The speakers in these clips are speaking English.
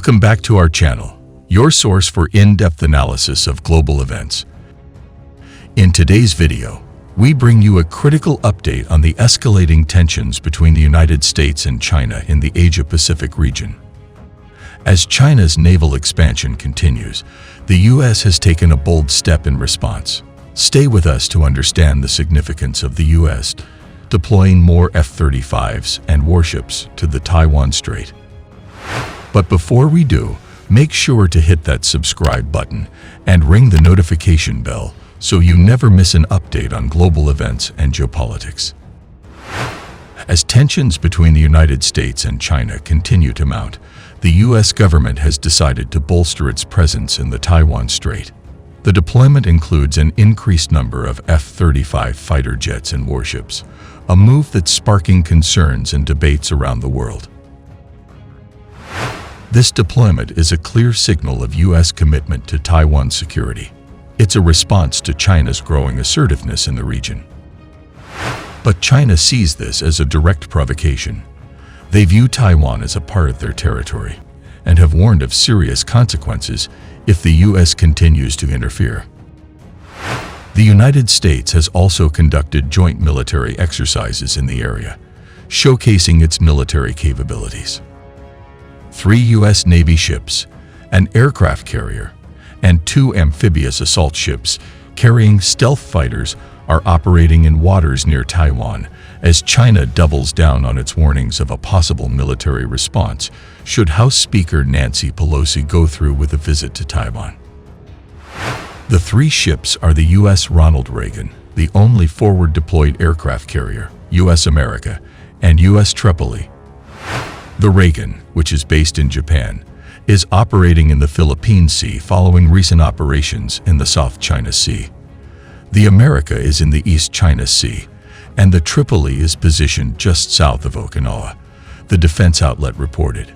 Welcome back to our channel, your source for in-depth analysis of global events. In today's video, we bring you a critical update on the escalating tensions between the United States and China in the Asia-Pacific region. As China's naval expansion continues, the U.S. has taken a bold step in response. Stay with us to understand the significance of the U.S. deploying more F-35s and warships to the Taiwan Strait. But before we do, make sure to hit that subscribe button and ring the notification bell so you never miss an update on global events and geopolitics. As tensions between the United States and China continue to mount, the U.S. government has decided to bolster its presence in the Taiwan Strait. The deployment includes an increased number of F-35 fighter jets and warships, a move that's sparking concerns and debates around the world. This deployment is a clear signal of U.S. commitment to Taiwan's security. It's a response to China's growing assertiveness in the region. But China sees this as a direct provocation. They view Taiwan as a part of their territory and have warned of serious consequences if the U.S. continues to interfere. The United States has also conducted joint military exercises in the area, showcasing its military capabilities. 3 U.S. Navy ships, an aircraft carrier, and 2 amphibious assault ships carrying stealth fighters are operating in waters near Taiwan as China doubles down on its warnings of a possible military response should House Speaker Nancy Pelosi go through with a visit to Taiwan. The 3 ships are the U.S. Ronald Reagan, the only forward-deployed aircraft carrier, U.S. America, and U.S. Tripoli. The Reagan, which is based in Japan, is operating in the Philippine Sea following recent operations in the South China Sea. The America is in the East China Sea, and the Tripoli is positioned just south of Okinawa, the defense outlet reported.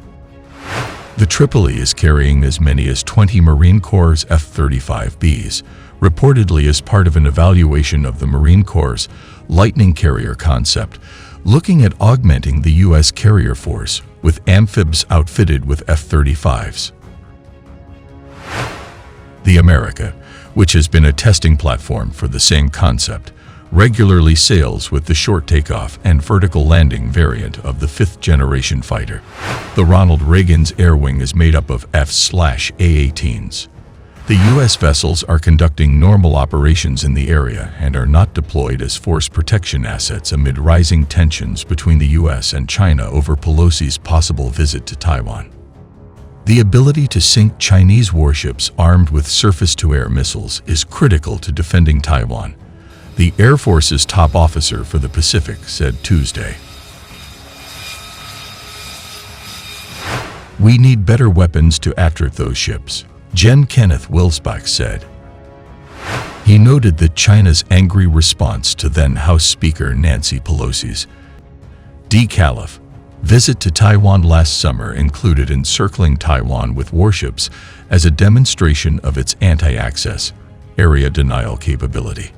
The Tripoli is carrying as many as 20 Marine Corps' F-35Bs, reportedly as part of an evaluation of the Marine Corps' Lightning carrier concept, looking at augmenting the U.S. carrier force with amphibs outfitted with F-35s. The America, which has been a testing platform for the same concept, regularly sails with the short takeoff and vertical landing variant of the 5th-generation fighter. The Ronald Reagan's air wing is made up of F/A-18s. The U.S. vessels are conducting normal operations in the area and are not deployed as force protection assets amid rising tensions between the U.S. and China over Pelosi's possible visit to Taiwan. The ability to sink Chinese warships armed with surface-to-air missiles is critical to defending Taiwan, the Air Force's top officer for the Pacific said Tuesday. "We need better weapons to attract those ships," Gen. Kenneth Wilsbach said. He noted that China's angry response to then House Speaker Nancy Pelosi's Caliph visit to Taiwan last summer included encircling Taiwan with warships as a demonstration of its anti-access, area denial capability.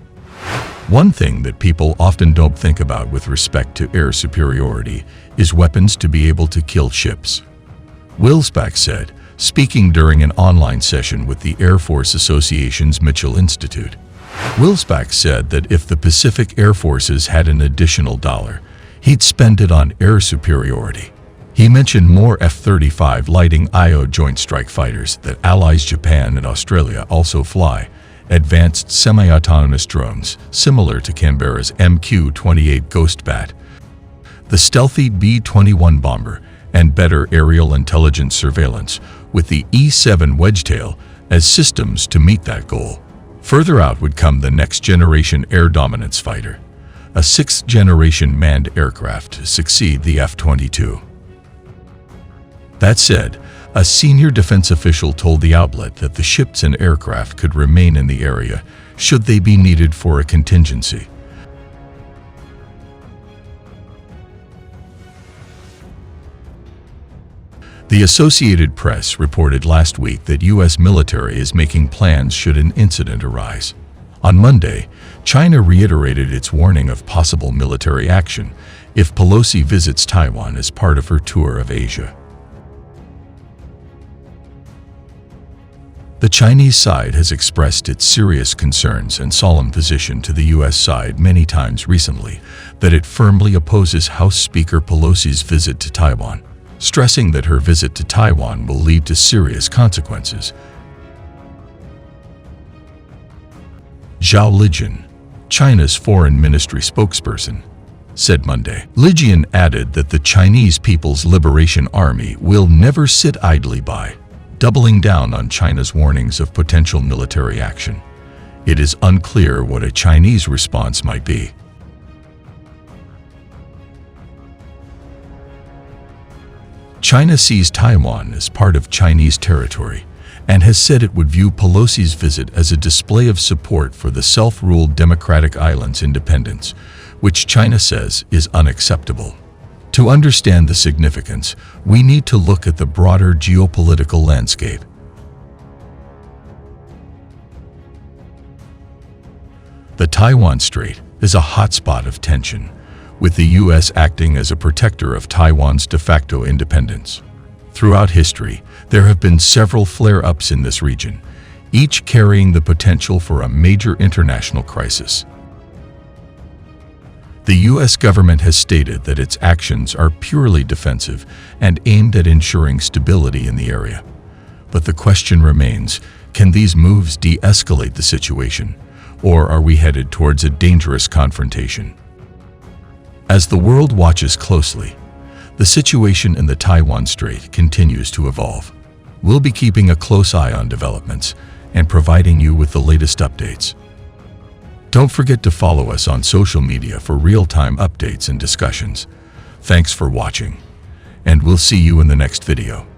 One thing that people often don't think about with respect to air superiority is weapons to be able to kill ships. Wilsbach said, speaking during an online session with the Air Force Association's Mitchell Institute. Wilsbach said that if the Pacific Air Forces had an additional dollar, he'd spend it on air superiority. He mentioned more F-35 Lightning IO Joint Strike Fighters that allies Japan and Australia also fly, advanced semi-autonomous drones similar to Canberra's MQ-28 Ghostbat, the stealthy B-21 bomber, and better aerial intelligence surveillance with the E-7 Wedgetail as systems to meet that goal. Further out would come the next-generation air dominance fighter, a 6th-generation manned aircraft to succeed the F-22. That said, a senior defense official told the outlet that the ships and aircraft could remain in the area should they be needed for a contingency. The Associated Press reported last week that U.S. military is making plans should an incident arise. On Monday, China reiterated its warning of possible military action if Pelosi visits Taiwan as part of her tour of Asia. The Chinese side has expressed its serious concerns and solemn position to the U.S. side many times recently that it firmly opposes House Speaker Pelosi's visit to Taiwan, stressing that her visit to Taiwan will lead to serious consequences. Zhao Lijian, China's foreign ministry spokesperson, said Monday. Lijian added that the Chinese People's Liberation Army will never sit idly by, doubling down on China's warnings of potential military action. It is unclear what a Chinese response might be. China sees Taiwan as part of Chinese territory and has said it would view Pelosi's visit as a display of support for the self-ruled democratic island's independence, which China says is unacceptable. To understand the significance, we need to look at the broader geopolitical landscape. The Taiwan Strait is a hotspot of tension, with the U.S. acting as a protector of Taiwan's de facto independence. Throughout history, there have been several flare-ups in this region, each carrying the potential for a major international crisis. The U.S. government has stated that its actions are purely defensive and aimed at ensuring stability in the area. But the question remains, can these moves de-escalate the situation, or are we headed towards a dangerous confrontation? As the world watches closely, the situation in the Taiwan Strait continues to evolve. We'll be keeping a close eye on developments and providing you with the latest updates. Don't forget to follow us on social media for real-time updates and discussions. Thanks for watching, and we'll see you in the next video.